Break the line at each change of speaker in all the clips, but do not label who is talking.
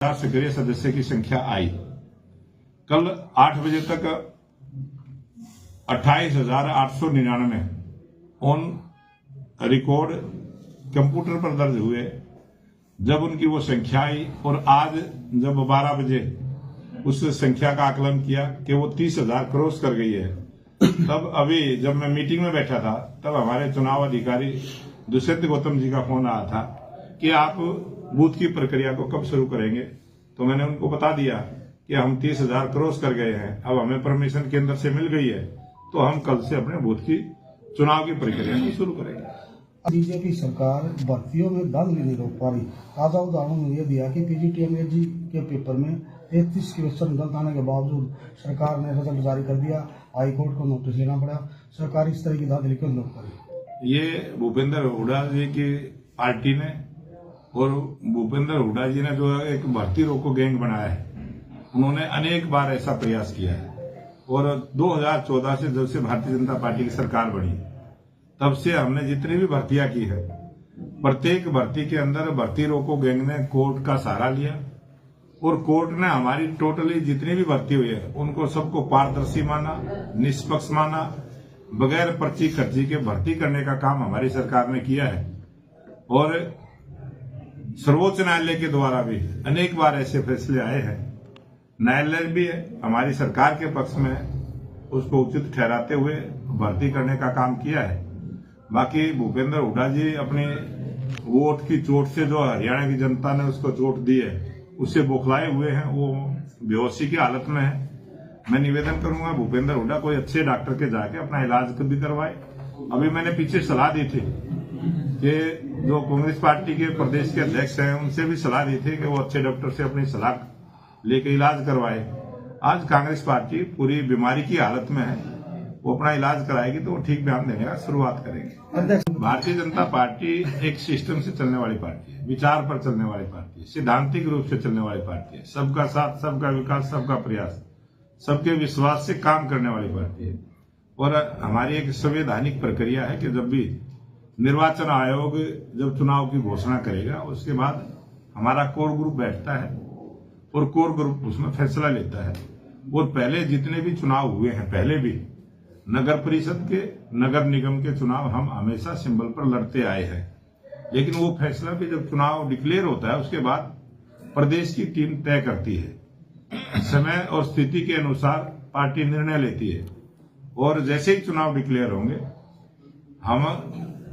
सक्रिय सदस्य की संख्या आई। कल 8 बजे तक 28,899 ऑन रिकॉर्ड कंप्यूटर पर दर्ज हुए। जब उनकी वो संख्या आई और आज जब 12 बजे उस संख्या का आकलन किया कि वो 30,000 क्रॉस कर गई है, तब अभी जब मैं मीटिंग में बैठा था तब हमारे चुनाव अधिकारी दुष्यंत गौतम जी का फोन आया था कि आप बूथ की प्रक्रिया को कब शुरू करेंगे। तो मैंने उनको बता दिया कि हम 30,000 क्रॉस कर गए हैं, अब हमें परमिशन केंद्र से मिल गई है, तो हम कल से अपने बूथ की चुनाव की प्रक्रिया को शुरू करेंगे।
बीजेपी सरकार भर्तियों में धांधली नहीं रोक पा रही। ताजा उदाहरण यह दिया कि पीजीटीएमएजी के पेपर में 33% गलत आने के बावजूद सरकार ने रिजल्ट जारी कर दिया। हाईकोर्ट को नोटिस देना पड़ा। सरकार इस तरह की धांधली क्यों रोक पा रही?
ये भूपेंद्र हुड्डा जी की पार्टी ने और भूपेंद्र हुड्डा जी ने जो एक भर्ती रोको गैंग बनाया है, उन्होंने अनेक बार ऐसा प्रयास किया है। और 2014 से जब से भारतीय जनता पार्टी की सरकार बनी तब से हमने जितनी भी भर्तियां की है, प्रत्येक भर्ती के अंदर भर्ती रोको गैंग ने कोर्ट का सहारा लिया और कोर्ट ने हमारी टोटली जितनी भी भर्ती हुई है उनको सबको पारदर्शी माना, निष्पक्ष माना, बगैर पर्ची खर्ची के भर्ती करने का काम हमारी सरकार ने किया है। और सर्वोच्च न्यायालय के द्वारा भी अनेक बार ऐसे फैसले आए हैं। न्यायालय भी हमारी सरकार के पक्ष में उसको उचित ठहराते हुए भर्ती करने का काम किया है। बाकी भूपेंद्र हुड्डा जी अपनी वोट की चोट से जो हरियाणा की जनता ने उसको चोट दी है उससे बौखलाए हुए हैं, वो बेहोशी की हालत में है। मैं निवेदन करूंगा भूपेंद्र हुड्डा कोई अच्छे डॉक्टर के जाके अपना इलाज भी करवाए। अभी मैंने पीछे सलाह दी थी कि जो कांग्रेस पार्टी के प्रदेश के अध्यक्ष हैं उनसे भी सलाह दी थी कि वो अच्छे डॉक्टर से अपनी सलाह लेके इलाज करवाए। आज कांग्रेस पार्टी पूरी बीमारी की हालत में है, वो अपना इलाज कराएगी तो वो ठीक बयान देने का शुरुआत करेंगे। भारतीय जनता पार्टी एक सिस्टम से चलने वाली पार्टी है, विचार पर चलने वाली पार्टी है, सिद्धांतिक रूप से चलने वाली पार्टी है, सबका साथ, सबका विकास, सबका प्रयास, सबके विश्वास से काम करने वाली पार्टी है। और हमारी एक संवैधानिक प्रक्रिया है कि जब भी निर्वाचन आयोग जब चुनाव की घोषणा करेगा उसके बाद हमारा कोर ग्रुप बैठता है और कोर ग्रुप उसमें फैसला लेता है। और पहले जितने भी चुनाव हुए हैं, पहले भी नगर परिषद के, नगर निगम के चुनाव हम हमेशा सिंबल पर लड़ते आए हैं। लेकिन वो फैसला भी जब चुनाव डिक्लेयर होता है उसके बाद प्रदेश की टीम तय करती है। समय और स्थिति के अनुसार पार्टी निर्णय लेती है और जैसे ही चुनाव डिक्लेयर होंगे हम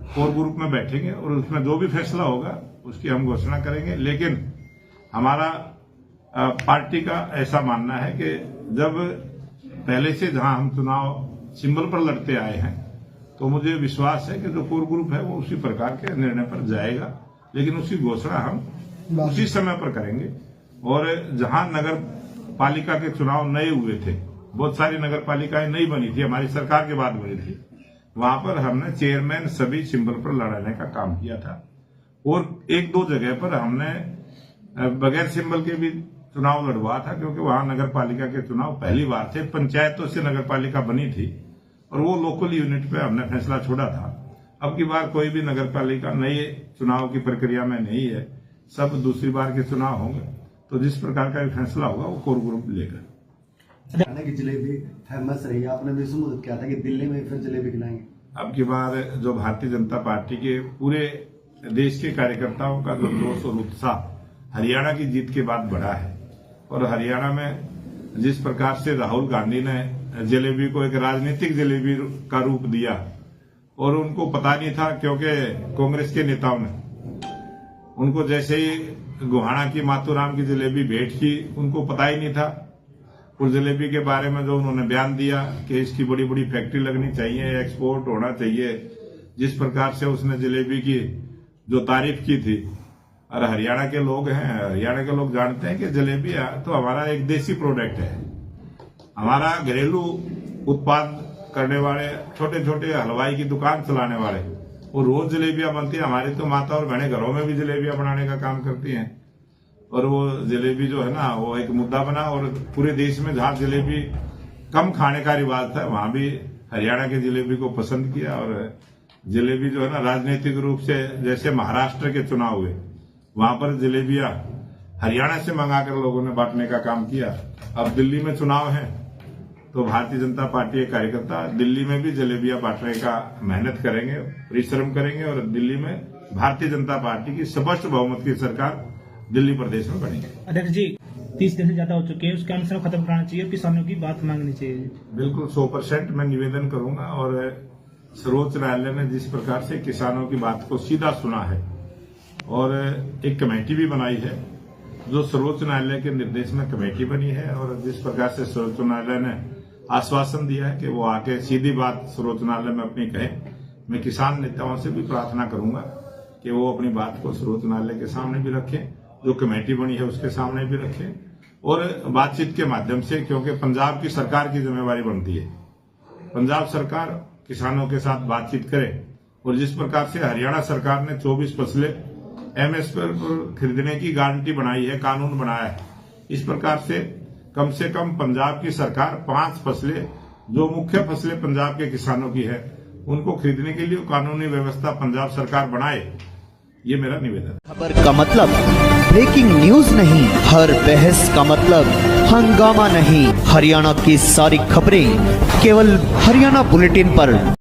कोर ग्रुप में बैठेंगे और उसमें जो भी फैसला होगा उसकी हम घोषणा करेंगे। लेकिन हमारा पार्टी का ऐसा मानना है कि जब पहले से जहां हम चुनाव सिंबल पर लड़ते आए हैं तो मुझे विश्वास है कि जो कोर ग्रुप है वो उसी प्रकार के निर्णय पर जाएगा, लेकिन उसकी घोषणा हम उसी समय पर करेंगे। और जहां नगर पालिका के चुनाव नए हुए थे, बहुत सारी नगर पालिकाएं नई बनी थी, हमारी सरकार के बाद बनी थी, वहां पर हमने चेयरमैन सभी सिंबल पर लड़ाने का काम किया था। और 1-2 जगह पर हमने बगैर सिंबल के भी चुनाव लड़वा था, क्योंकि वहां नगर पालिका के चुनाव पहली बार थे, पंचायतों से नगर पालिका बनी थी और वो लोकल यूनिट पे हमने फैसला छोड़ा था। अब की बार कोई भी नगर पालिका नए चुनाव की प्रक्रिया में नहीं है, सब दूसरी बार के चुनाव होंगे, तो जिस प्रकार का भी फैसला होगा वो कोर ग्रुप लेगा।
हरियाणा की जलेबी फेमस रही, आपने भी संबोधित किया था कि दिल्ली में फिर जलेबी खिलाएंगे।
अब की बार जो भारतीय जनता पार्टी के पूरे देश के कार्यकर्ताओं का जो जोश और उत्साह हरियाणा की जीत के बाद बढ़ा है। और हरियाणा में जिस प्रकार से राहुल गांधी ने जलेबी को एक राजनीतिक जलेबी का रूप दिया और उनको पता नहीं था, क्योंकि कांग्रेस के नेताओं ने उनको जैसे ही गोहाना की माथुराम की जलेबी भेंट की, उनको पता ही नहीं था। उस जलेबी के बारे में जो उन्होंने बयान दिया कि इसकी बड़ी बड़ी फैक्ट्री लगनी चाहिए, एक्सपोर्ट होना चाहिए, जिस प्रकार से उसने जलेबी की जो तारीफ की थी। और हरियाणा के लोग हैं, हरियाणा के लोग जानते हैं कि जलेबी तो हमारा एक देसी प्रोडक्ट है। हमारा घरेलू उत्पाद करने वाले छोटे छोटे हलवाई की दुकान चलाने वाले वो रोज जलेबियां बनती है। हमारी तो माता और बहनें घरों में भी जलेबियां बनाने का काम करती हैं। और वो जलेबी जो है ना, वो एक मुद्दा बना और पूरे देश में जहां जलेबी कम खाने का रिवाज था वहां भी हरियाणा के जलेबी को पसंद किया। और जलेबी जो है ना, राजनीतिक रूप से जैसे महाराष्ट्र के चुनाव हुए वहां पर जलेबियां हरियाणा से मंगाकर लोगों ने बांटने का काम किया। अब दिल्ली में चुनाव है तो भारतीय जनता पार्टी के कार्यकर्ता दिल्ली में भी जलेबियां बांटने का मेहनत करेंगे, परिश्रम करेंगे और दिल्ली में भारतीय जनता पार्टी की स्पष्ट बहुमत की सरकार दिल्ली प्रदेश में बनेगी।
अध्यक्ष जी 30 दिन से ज्यादा हो चुके हैं, उसके अनुसार खत्म कराना चाहिए और किसानों की बात मांगनी चाहिए।
बिल्कुल 100% मैं निवेदन करूंगा और सर्वोच्च न्यायालय ने जिस प्रकार से किसानों की बात को सीधा सुना है और एक कमेटी भी बनाई है, जो सर्वोच्च न्यायालय के निर्देश में कमेटी बनी है और जिस प्रकार से सर्वोच्च न्यायालय ने आश्वासन दिया है कि वो आके सीधी बात सर्वोच्च न्यायालय में अपनी कहें, मैं किसान नेताओं से भी प्रार्थना करूंगा कि वो अपनी बात को सर्वोच्च न्यायालय के सामने भी रखें, जो कमेटी बनी है उसके सामने भी रखें और बातचीत के माध्यम से, क्योंकि पंजाब की सरकार की जिम्मेवारी बनती है, पंजाब सरकार किसानों के साथ बातचीत करे और जिस प्रकार से हरियाणा सरकार ने 24 फसलें एमएसपी पर खरीदने की गारंटी बनाई है, कानून बनाया है, इस प्रकार से कम पंजाब की सरकार 5 फसलें जो मुख्य फसलें पंजाब के किसानों की है उनको खरीदने के लिए कानूनी व्यवस्था पंजाब सरकार बनाए, ये मेरा निवेदन।
खबर का मतलब ब्रेकिंग न्यूज नहीं, हर बहस का मतलब हंगामा नहीं। हरियाणा की सारी खबरें केवल हरियाणा बुलेटिन पर।